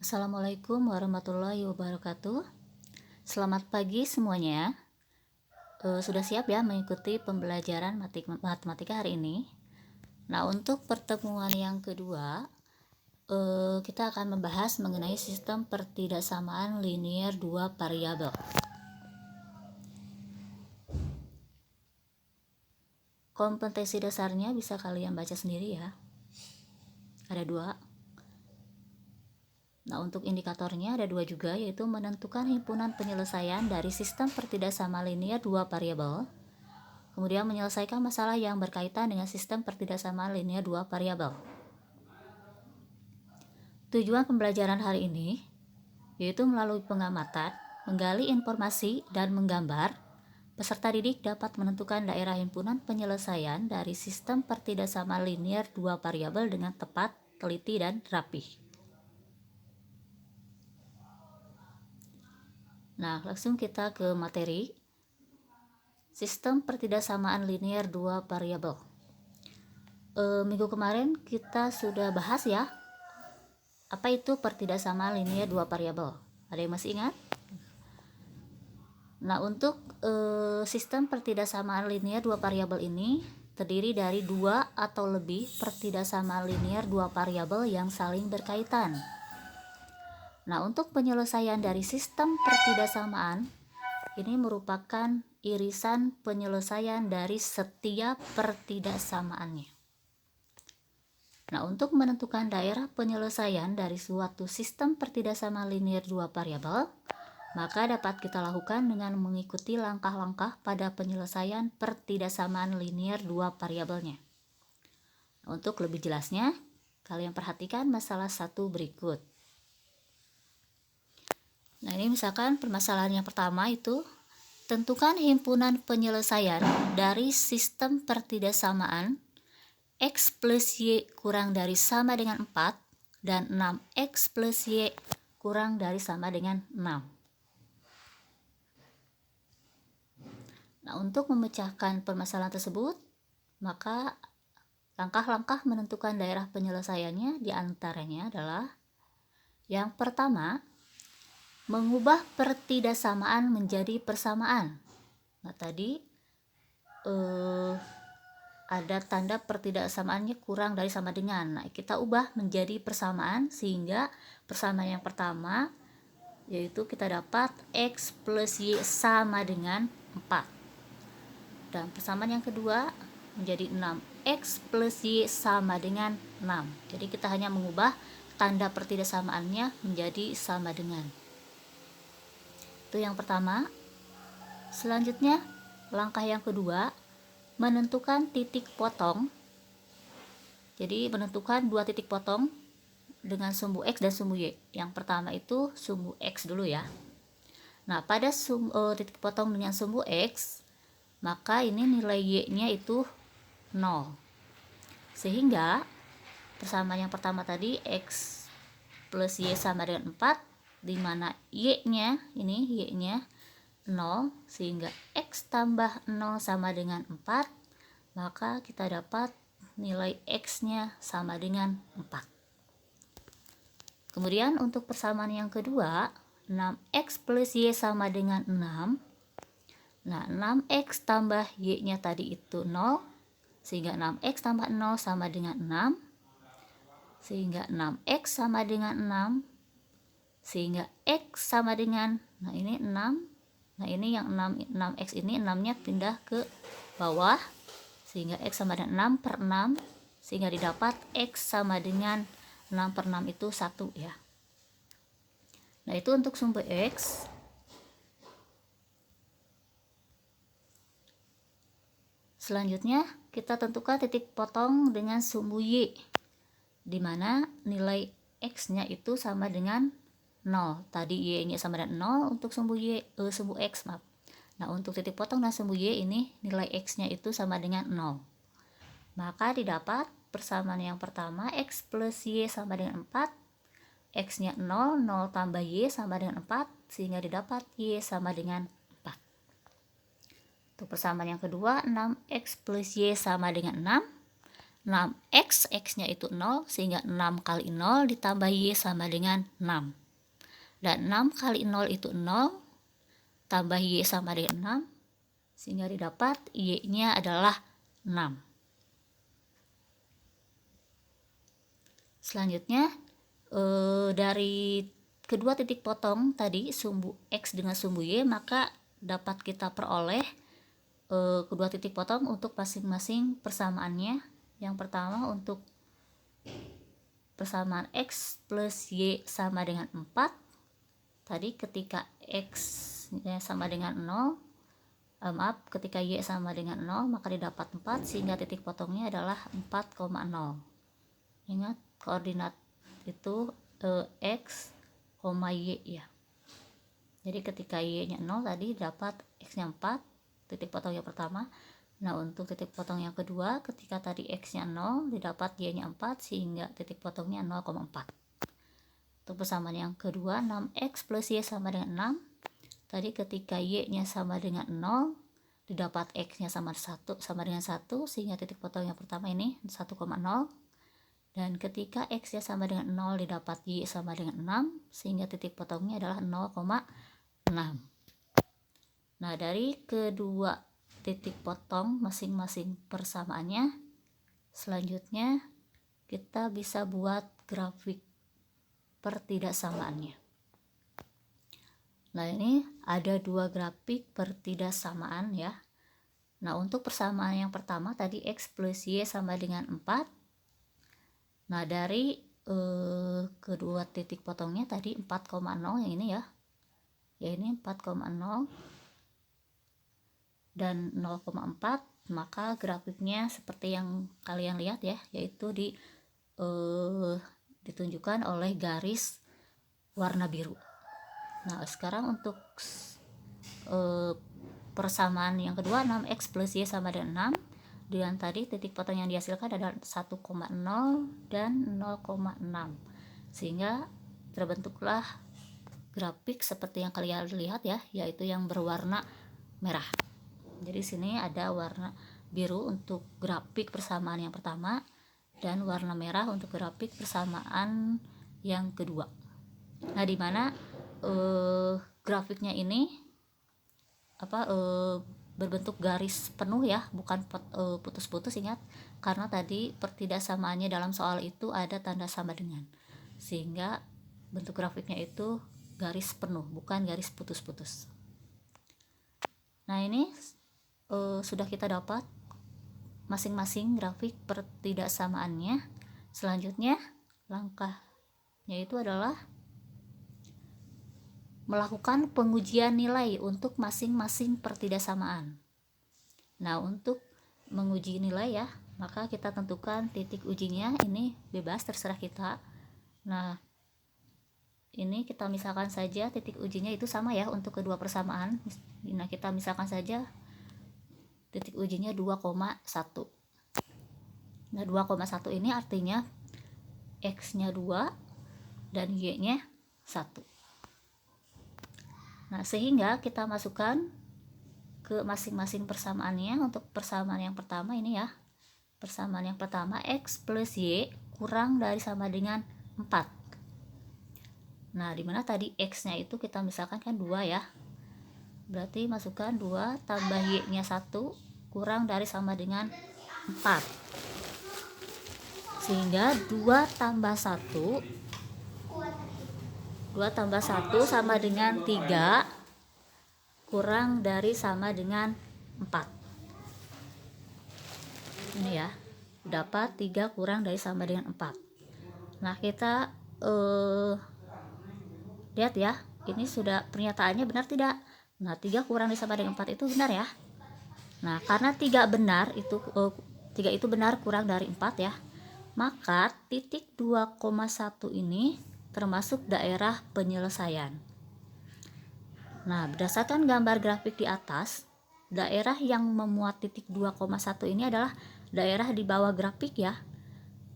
Assalamualaikum warahmatullahi wabarakatuh. Selamat pagi semuanya. Sudah siap ya mengikuti pembelajaran matematika hari ini? Nah, untuk pertemuan yang kedua, kita akan membahas mengenai sistem pertidaksamaan linier dua variabel. Kompetensi dasarnya bisa kalian baca sendiri ya. Ada dua. Nah, untuk indikatornya ada dua juga, yaitu menentukan himpunan penyelesaian dari sistem pertidaksamaan linier dua variabel, kemudian menyelesaikan masalah yang berkaitan dengan sistem pertidaksamaan linier dua variabel. Tujuan pembelajaran hari ini yaitu melalui pengamatan, menggali informasi, dan menggambar, peserta didik dapat menentukan daerah himpunan penyelesaian dari sistem pertidaksamaan linier dua variabel dengan tepat, teliti, dan rapih. Nah, langsung kita ke materi. Sistem pertidaksamaan linier dua variabel. Minggu kemarin kita sudah bahas ya, apa itu pertidaksamaan linier dua variabel. Ada yang masih ingat? Nah, untuk sistem pertidaksamaan linier dua variabel ini terdiri dari dua atau lebih pertidaksamaan linier dua variabel yang saling berkaitan. Nah, untuk penyelesaian dari sistem pertidaksamaan ini merupakan irisan penyelesaian dari setiap pertidaksamaannya. Nah, untuk menentukan daerah penyelesaian dari suatu sistem pertidaksamaan linier dua variabel, maka dapat kita lakukan dengan mengikuti langkah-langkah pada penyelesaian pertidaksamaan linier dua variabelnya. Untuk lebih jelasnya, kalian perhatikan masalah 1 berikut. Nah, ini misalkan permasalahan yang pertama itu, tentukan himpunan penyelesaian dari sistem pertidaksamaan X plus Y kurang dari sama dengan 4 dan 6X plus Y kurang dari sama dengan 6. Nah, untuk memecahkan permasalahan tersebut, maka langkah-langkah menentukan daerah penyelesaiannya diantaranya adalah yang pertama, mengubah pertidaksamaan menjadi persamaan. Nah, tadi ada tanda pertidaksamaannya kurang dari sama dengan. Nah, kita ubah menjadi persamaan sehingga persamaan yang pertama yaitu kita dapat X plus Y sama dengan 4. Dan persamaan yang kedua menjadi 6X plus Y sama dengan 6. Jadi kita hanya mengubah tanda pertidaksamaannya menjadi sama dengan. Itu yang pertama. Selanjutnya, langkah yang kedua, menentukan titik potong. Jadi menentukan dua titik potong dengan sumbu X dan sumbu Y. Yang pertama itu sumbu X dulu ya. Nah, pada titik potong dengan sumbu X, maka ini nilai Y-nya itu 0. Sehingga persamaan yang pertama tadi X plus Y sama dengan 4, di mana Y-nya 0, sehingga X tambah 0 sama dengan 4, maka kita dapat nilai X-nya sama dengan 4. Kemudian untuk persamaan yang kedua, 6X plus Y sama dengan 6. Nah, 6X tambah Y-nya tadi itu 0, sehingga 6X tambah 0 sama dengan 6, sehingga 6X sama dengan 6, sehingga X sama dengan, nah ini 6, nah ini yang 6X ini 6-nya pindah ke bawah, sehingga X sama dengan 6 per 6, sehingga didapat X sama dengan 6 per 6 itu 1 ya. Nah, itu untuk sumbu X. Selanjutnya kita tentukan titik potong dengan sumbu Y, di mana nilai X-nya itu sama dengan 0. Tadi Y-nya sama dengan 0 untuk sumbu X, maaf. Nah, untuk titik potong dan sumbu Y ini nilai X-nya itu sama dengan 0. Maka didapat persamaan yang pertama X plus Y sama dengan 4. X-nya 0, 0 tambah Y sama dengan 4, sehingga didapat Y sama dengan 4. Untuk persamaan yang kedua, 6X plus Y sama dengan 6. 6x, x-nya itu 0, sehingga 6 kali 0 ditambah y sama dengan 6. Dan 6 kali 0 itu 0, tambah y sama dengan 6, sehingga didapat y-nya adalah 6. Selanjutnya, dari kedua titik potong tadi, sumbu x dengan sumbu y, maka dapat kita peroleh kedua titik potong untuk masing-masing persamaannya. Yang pertama untuk persamaan x plus y sama dengan 4. Tadi ketika x sama dengan 0, ketika y sama dengan 0, maka didapat 4, sehingga titik potongnya adalah 4,0. Ingat, koordinat itu x, y ya. Jadi ketika y-nya 0 tadi dapat x-nya 4, titik potong yang pertama. Nah, untuk titik potong yang kedua, ketika tadi x-nya 0, didapat y-nya 4, sehingga titik potongnya 0,4. Untuk persamaan yang kedua, 6x plus y sama dengan 6. Tadi ketika y-nya sama dengan 0, didapat x-nya sama dengan 1, sehingga titik potong yang pertama ini 1,0. Dan ketika x-nya sama dengan 0, didapat y sama dengan 6, sehingga titik potongnya adalah 0,6. Nah, dari kedua titik potong masing-masing persamaannya, selanjutnya kita bisa buat grafik pertidaksamaannya. Nah, ini ada dua grafik pertidaksamaan ya. Nah, untuk persamaan yang pertama tadi x plus y sama dengan 4. Nah, dari kedua titik potongnya tadi 4,0 yang ini ya. Ya, ini 4,0 dan 0,4, maka grafiknya seperti yang kalian lihat ya, yaitu ditunjukkan oleh garis warna biru. Nah, sekarang untuk persamaan yang kedua, 6x plus y sama dengan 6, dengan tadi titik potong yang dihasilkan adalah 1,0 dan 0,6, sehingga terbentuklah grafik seperti yang kalian lihat ya, yaitu yang berwarna merah. Jadi sini ada warna biru untuk grafik persamaan yang pertama dan warna merah untuk grafik persamaan yang kedua. Nah, di mana grafiknya ini berbentuk garis penuh ya, bukan putus-putus, ingat, karena tadi pertidaksamaannya dalam soal itu ada tanda sama dengan, sehingga bentuk grafiknya itu garis penuh, bukan garis putus-putus. Nah, ini sudah kita dapat masing-masing grafik pertidaksamaannya. Selanjutnya langkahnya itu adalah melakukan pengujian nilai untuk masing-masing pertidaksamaan. Nah, untuk menguji nilai ya, maka kita tentukan titik ujinya, ini bebas terserah kita. Nah, ini kita misalkan saja titik ujinya itu sama ya untuk kedua persamaan. Nah, kita misalkan saja titik ujinya 2,1. Nah, 2,1 ini artinya x-nya 2 dan y-nya 1. Nah, sehingga kita masukkan ke masing-masing persamaannya. Untuk persamaan yang pertama ini ya, persamaan yang pertama, x plus y kurang dari sama dengan 4. Nah, dimana tadi x-nya itu kita misalkan kan 2 ya, berarti masukkan 2 tambah y-nya 1 kurang dari sama dengan 4, sehingga 2 tambah 1 sama dengan 3 kurang dari sama dengan 4. Ini ya, dapat 3 kurang dari sama dengan 4. Nah, kita lihat ya, ini sudah pernyataannya benar tidak? Nah, 3 kurang dari sama dengan 4 itu benar ya. Nah, karena 3 benar itu 3 itu benar kurang dari 4 ya, maka titik 2,1 ini termasuk daerah penyelesaian. Nah, berdasarkan gambar grafik di atas, daerah yang memuat titik 2,1 ini adalah daerah di bawah grafik ya.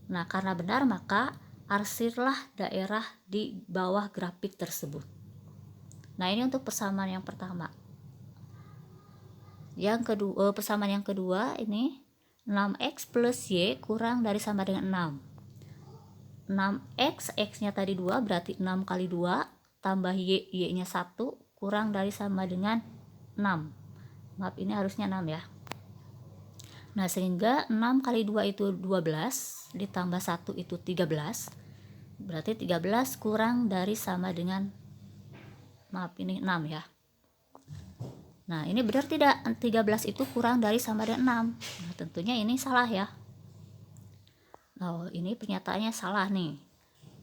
Nah, karena benar maka arsirlah daerah di bawah grafik tersebut. Nah, ini untuk persamaan yang pertama. Yang kedua, persamaan yang kedua ini 6x plus y kurang dari sama dengan 6. 6x, x-nya tadi 2, berarti 6 kali 2, tambah y, y-nya 1, kurang dari sama dengan 6. Maaf, ini harusnya 6 ya. Nah, sehingga 6 kali 2 itu 12, ditambah 1 itu 13. Berarti 13 kurang dari sama dengan, maaf, ini 6 ya. Nah, ini benar tidak? 13 itu kurang dari sama dengan 6. Nah, tentunya ini salah ya. Oh, ini pernyataannya salah nih.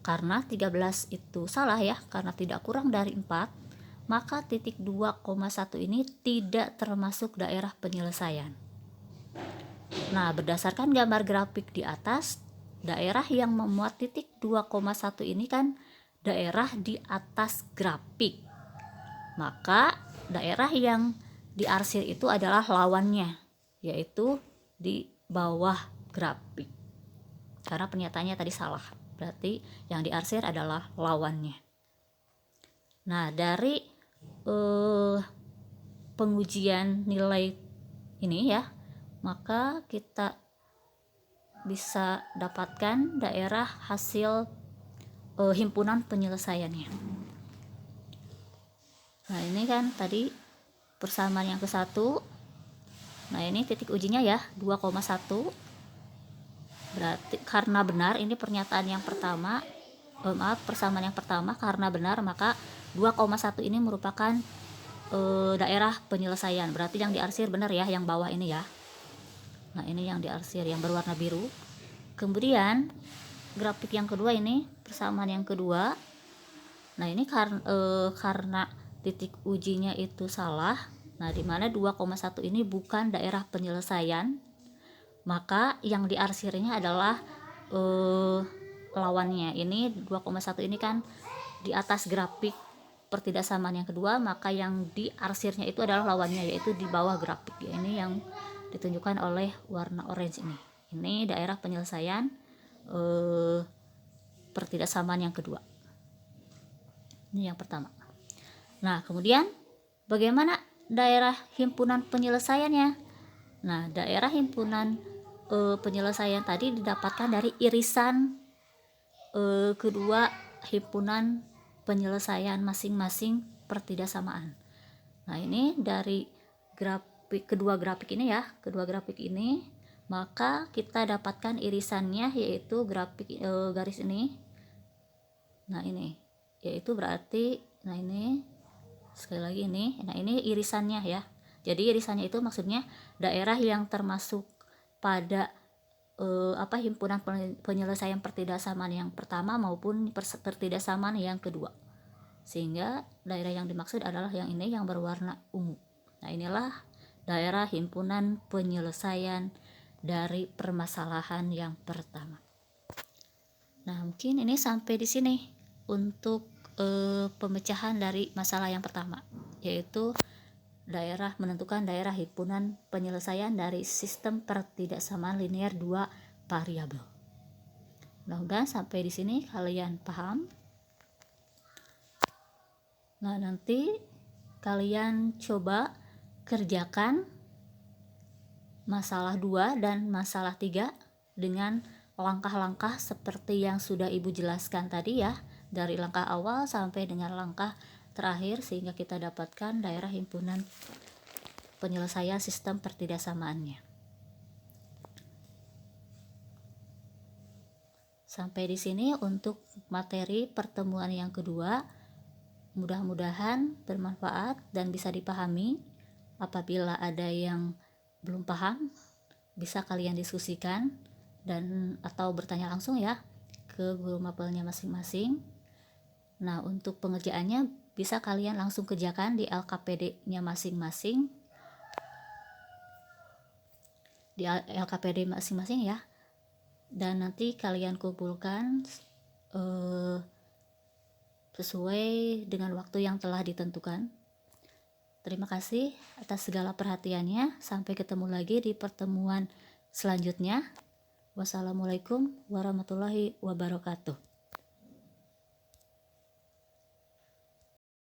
Karena 13 itu salah ya, karena tidak kurang dari 4, maka titik 2,1 ini tidak termasuk daerah penyelesaian. Nah, berdasarkan gambar grafik di atas, daerah yang memuat titik 2,1 ini kan daerah di atas grafik. Maka daerah yang diarsir itu adalah lawannya, yaitu di bawah grafik. Karena pernyataannya tadi salah, berarti yang diarsir adalah lawannya. Nah, dari pengujian nilai ini ya, maka kita bisa dapatkan daerah hasil himpunan penyelesaiannya. Nah, ini kan tadi persamaan yang ke-1. Nah, ini titik ujinya ya, 2,1. Berarti karena benar, ini pernyataan yang pertama, persamaan yang pertama, karena benar maka 2,1 ini merupakan daerah penyelesaian. Berarti yang diarsir benar ya, yang bawah ini ya. Nah, ini yang diarsir yang berwarna biru. Kemudian grafik yang kedua ini, persamaan yang kedua. Nah, ini karena titik ujinya itu salah. Nah, dimana 2,1 ini bukan daerah penyelesaian, maka yang diarsirnya adalah lawannya. Ini 2,1 ini kan di atas grafik pertidaksamaan yang kedua, maka yang diarsirnya itu adalah lawannya, yaitu di bawah grafik ya. Ini yang ditunjukkan oleh warna orange ini. Ini daerah penyelesaian pertidaksamaan yang kedua. Ini yang pertama. Nah, kemudian bagaimana daerah himpunan penyelesaiannya? Nah, daerah himpunan penyelesaian tadi didapatkan dari irisan kedua himpunan penyelesaian masing-masing pertidaksamaan. Nah, ini dari kedua grafik ini, maka kita dapatkan irisannya, yaitu grafik garis ini. Nah, ini yaitu berarti, nah ini sekali lagi ini, nah ini irisannya ya. Jadi irisannya itu maksudnya daerah yang termasuk pada himpunan penyelesaian pertidaksamaan yang pertama maupun pertidaksamaan yang kedua. Sehingga daerah yang dimaksud adalah yang ini yang berwarna ungu. Nah, inilah daerah himpunan penyelesaian dari permasalahan yang pertama. Nah, mungkin ini sampai di sini untuk pemecahan dari masalah yang pertama, yaitu menentukan daerah himpunan penyelesaian dari sistem pertidaksamaan linear 2 variabel. Mudah-mudahan sampai di sini kalian paham. Nah, nanti kalian coba kerjakan masalah 2 dan masalah 3 dengan langkah-langkah seperti yang sudah Ibu jelaskan tadi ya, dari langkah awal sampai dengan langkah terakhir, sehingga kita dapatkan daerah himpunan penyelesaian sistem pertidaksamaannya. Sampai di sini untuk materi pertemuan yang kedua. Mudah-mudahan bermanfaat dan bisa dipahami. Apabila ada yang belum paham, bisa kalian diskusikan dan atau bertanya langsung ya ke guru mapelnya masing-masing. Nah, untuk pengerjaannya bisa kalian langsung kerjakan di LKPD-nya masing-masing. Di LKPD masing-masing ya. Dan nanti kalian kumpulkan sesuai dengan waktu yang telah ditentukan. Terima kasih atas segala perhatiannya. Sampai ketemu lagi di pertemuan selanjutnya. Wassalamualaikum warahmatullahi wabarakatuh.